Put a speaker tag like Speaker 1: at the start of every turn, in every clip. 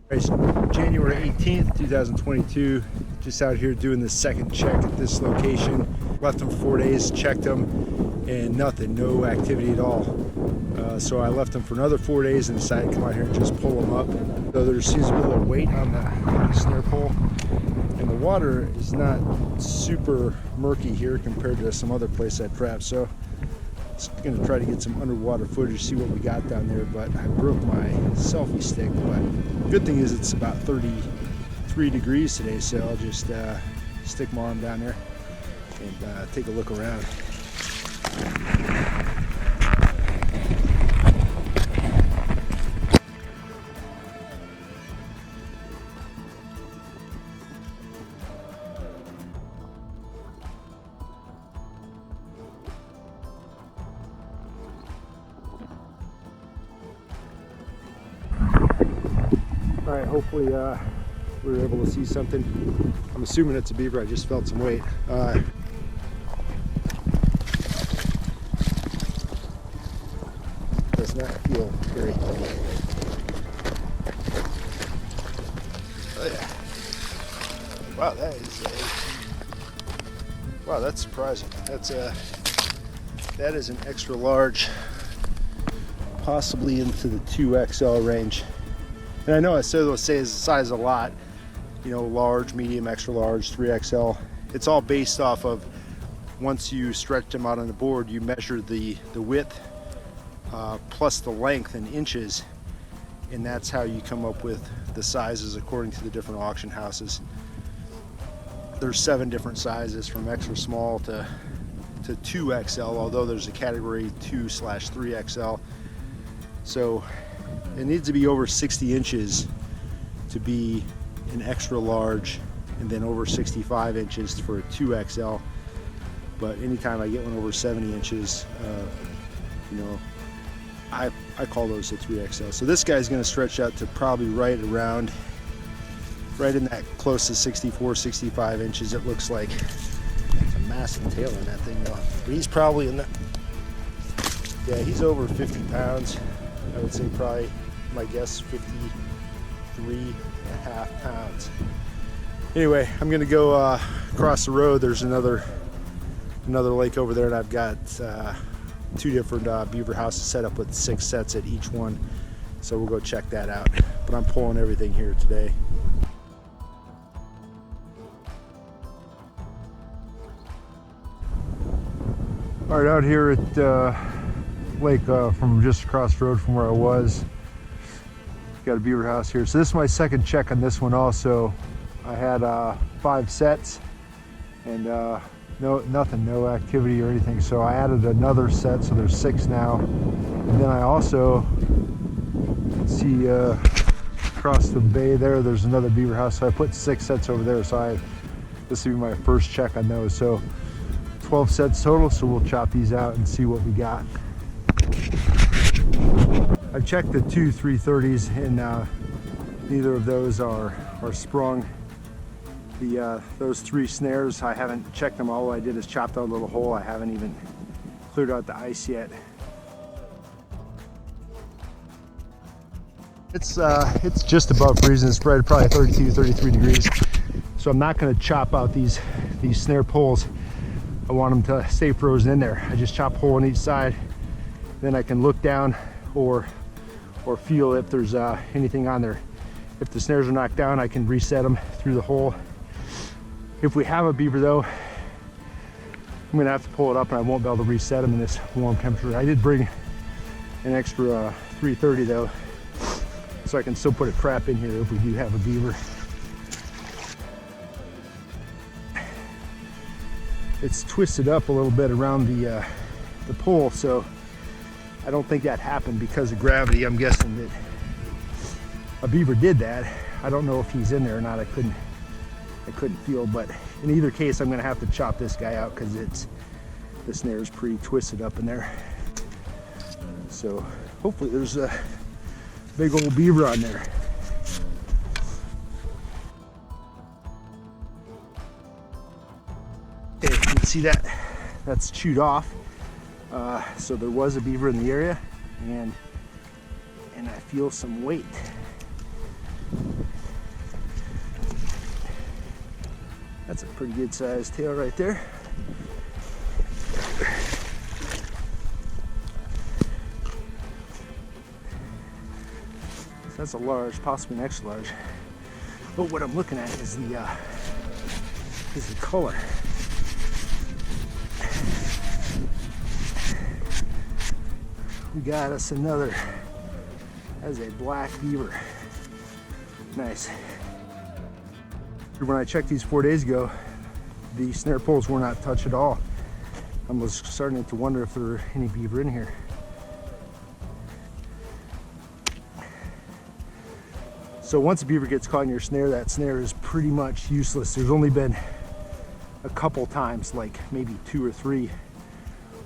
Speaker 1: Right, so January 18th, 2022, just out here doing the second check at this location. Left them 4 days, checked them, and nothing, no activity at all. So I left them for another 4 days and decided to come out here and just pull them up. So there seems to be a little weight on the snare pole, and the water is not super murky here compared to some other place I trapped. So I'm going to try to get some underwater footage, see what we got down there, but I broke my selfie stick. But good thing is it's about 33 degrees today, so I'll just stick my arm down there and take a look around. All right, hopefully we were able to see something. I'm assuming it's a beaver. I just felt some weight. Does not feel very. Oh, yeah. Wow, that is wow, that's surprising. That is an extra large, possibly into the 2XL range. And I know I say those size a lot, you know, large, medium, extra large, 3XL. It's all based off of, once you stretch them out on the board, you measure the width plus the length in inches, and that's how you come up with the sizes according to the different auction houses. There's 7 different sizes, from extra small to 2XL, although there's a category 2/3XL. So it needs to be over 60 inches to be an extra large, and then over 65 inches for a 2XL. But anytime I get one over 70 inches, you know, I call those a 3XL. So this guy's going to stretch out to probably right in that close to 64, 65 inches. It looks like. It's a massive tail in that thing though. But he's probably in that, yeah, he's over 50 pounds. I would say probably, my guess, 53.5 pounds. Anyway, I'm gonna go across the road. There's another lake over there, and I've got 2 different beaver houses set up with 6 sets at each one. So we'll go check that out. But I'm pulling everything here today. All right, out here at lake from just across the road from where I was. Got a beaver house here. So this is my second check on this one also. I had 5 sets and no activity or anything. So I added another set, so there's 6 now. And then I also see across the bay there's another beaver house. So I put 6 sets over there. So this will be my first check on those. So 12 sets total. So we'll chop these out and see what we got. I checked the 2 330s, and neither of those are sprung. Those 3 snares, I haven't checked them all. All I did is chopped out a little hole. I haven't even cleared out the ice yet. It's just above freezing. It's probably 32, 33 degrees. So I'm not going to chop out these snare poles. I want them to stay frozen in there. I just chop a hole on each side. Then I can look down or feel if there's anything on there. If the snares are knocked down, I can reset them through the hole. If we have a beaver though, I'm gonna have to pull it up, and I won't be able to reset them in this warm temperature. I did bring an extra 330 though, so I can still put a trap in here if we do have a beaver. It's twisted up a little bit around the pole, so I don't think that happened because of gravity. I'm guessing that a beaver did that. I don't know if he's in there or not. I couldn't feel, but in either case, I'm gonna have to chop this guy out because the snare is pretty twisted up in there. So hopefully there's a big old beaver on there. Okay, you can see that's chewed off. So there was a beaver in the area, and I feel some weight. That's a pretty good sized tail right there. So that's a large, possibly an extra large. But what I'm looking at is the color. We got us another. That's a black beaver. Nice. When I checked these 4 days ago, the snare poles were not touched at all. I was starting to wonder if there were any beaver in here. So once a beaver gets caught in your snare, that snare is pretty much useless. There's only been a couple times, like maybe 2 or 3,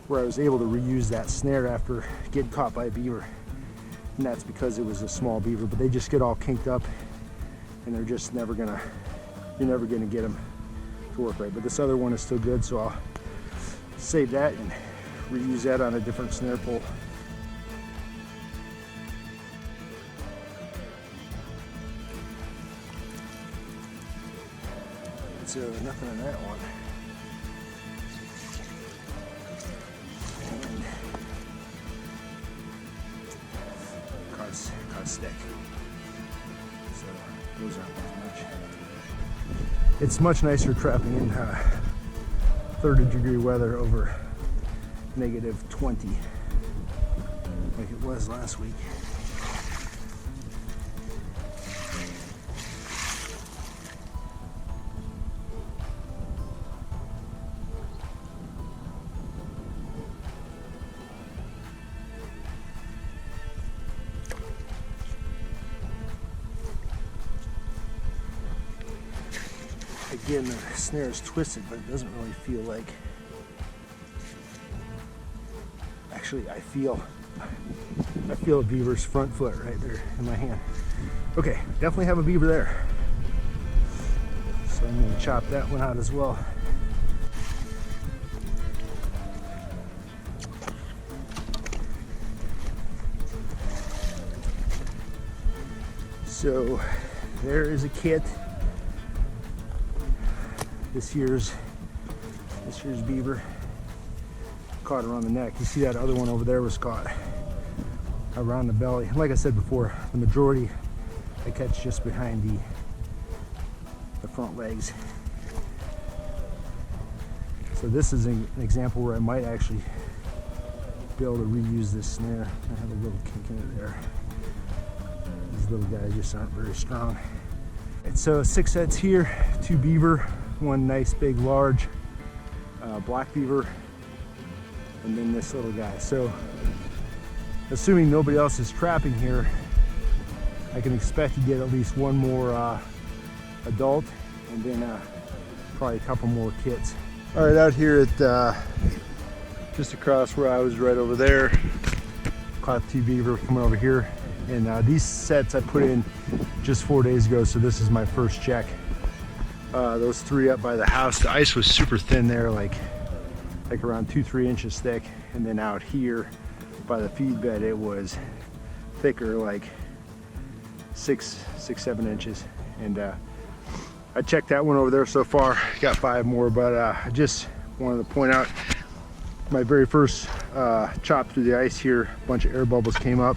Speaker 1: where I was able to reuse that snare after getting caught by a beaver. And that's because it was a small beaver, but they just get all kinked up and they're just never gonna, you're never gonna get them to work right. But this other one is still good, so I'll save that and reuse that on a different snare pole. So nothing on that one. And caught stick. So those aren't worth much. It's much nicer trapping in 30-degree weather over -20 like it was last week. Again, the snare is twisted, but it doesn't really feel like. Actually, I feel a beaver's front foot right there in my hand. Okay, definitely have a beaver there. So I'm going to chop that one out as well. So there is a kit. This year's beaver, caught around the neck. You see that other one over there was caught around the belly. Like I said before, the majority I catch just behind the front legs. So this is an example where I might actually be able to reuse this snare. I have a little kink in it there. These little guys just aren't very strong. And so 6 sets here, 2 beaver, 1 nice big large black beaver, and then this little guy. So assuming nobody else is trapping here, I can expect to get at least 1 more adult, and then probably a couple more kits. All right, out here at just across where I was, right over there, caught 2 beaver coming over here, and these sets I put in just 4 days ago, so this is my first check. Those 3 up by the house, the ice was super thin there, like around 2-3 inches thick, and then out here by the feed bed it was thicker, like 6-7 inches. And I checked that one over there so far, got 5 more, but I just wanted to point out my very first chop through the ice here, a bunch of air bubbles came up,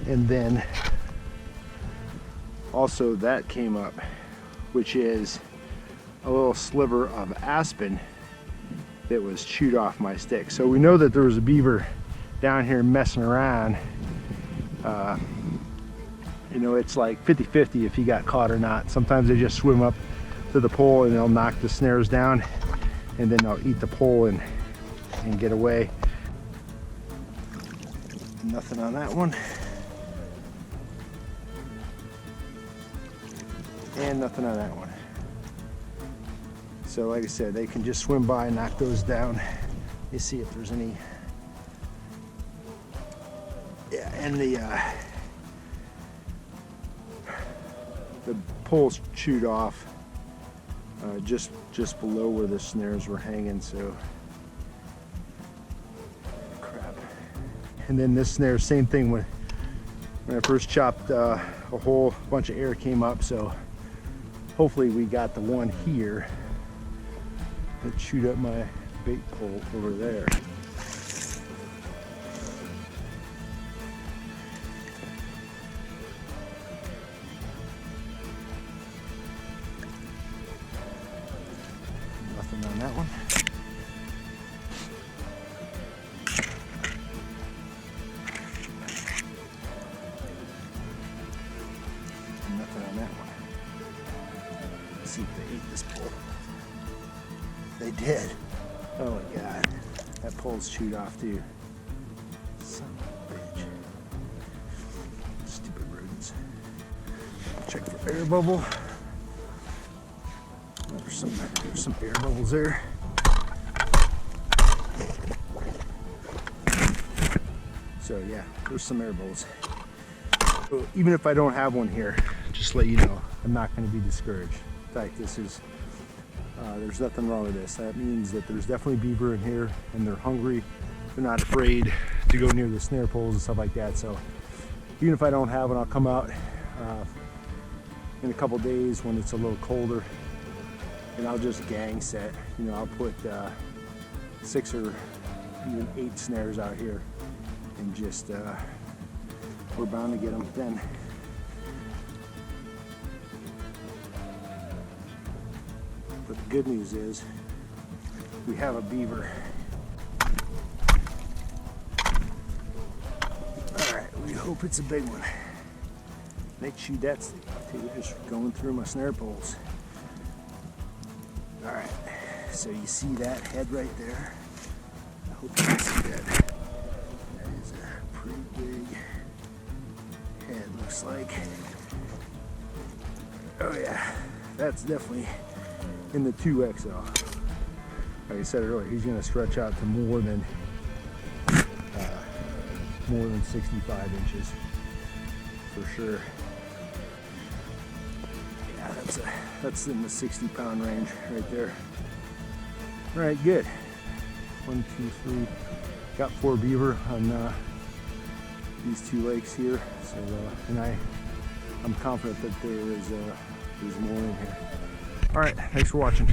Speaker 1: and then also that came up, which is a little sliver of aspen that was chewed off my stick. So we know that there was a beaver down here messing around. You know, it's like 50-50 if he got caught or not. Sometimes they just swim up to the pole and they'll knock the snares down, and then they'll eat the pole and get away. Nothing on that one. And nothing on that one. So like I said, they can just swim by and knock those down. You see if there's any. Yeah, and the pole's chewed off just below where the snares were hanging. So crap. And then this snare, same thing. When I first chopped a whole bunch of air came up. So hopefully we got the one here. It chewed up my bait pole over there. Nothing on that one. Nothing on that one. Let's see if they ate this pole. They did. Oh my god. That pole's chewed off too. Son of a bitch. Stupid rodents. Check for air bubble. There's some air bubbles there. So yeah, there's some air bubbles. So even if I don't have one here, just let you know, I'm not going to be discouraged. In fact, this is, there's nothing wrong with this. That means that there's definitely beaver in here and they're hungry. They're not afraid to go near the snare poles and stuff like that. So even if I don't have one, I'll come out in a couple days when it's a little colder and I'll just gang set. You know, I'll put 6 or even 8 snares out here and just, we're bound to get them then. But the good news is we have a beaver. Alright, we hope it's a big one. They chewed that stick off too, just going through my snare poles. Alright, so you see that head right there? I hope you can see that. That is a pretty big head, looks like. Oh yeah, that's definitely in the 2XL. Like I said earlier, he's going to stretch out to more than 65 inches for sure. Yeah, that's in the 60-pound range right there. All right, good. 1, 2, 3. Got 4 beaver on these 2 lakes here. So, and I'm confident that there's more in here. All right, thanks for watching.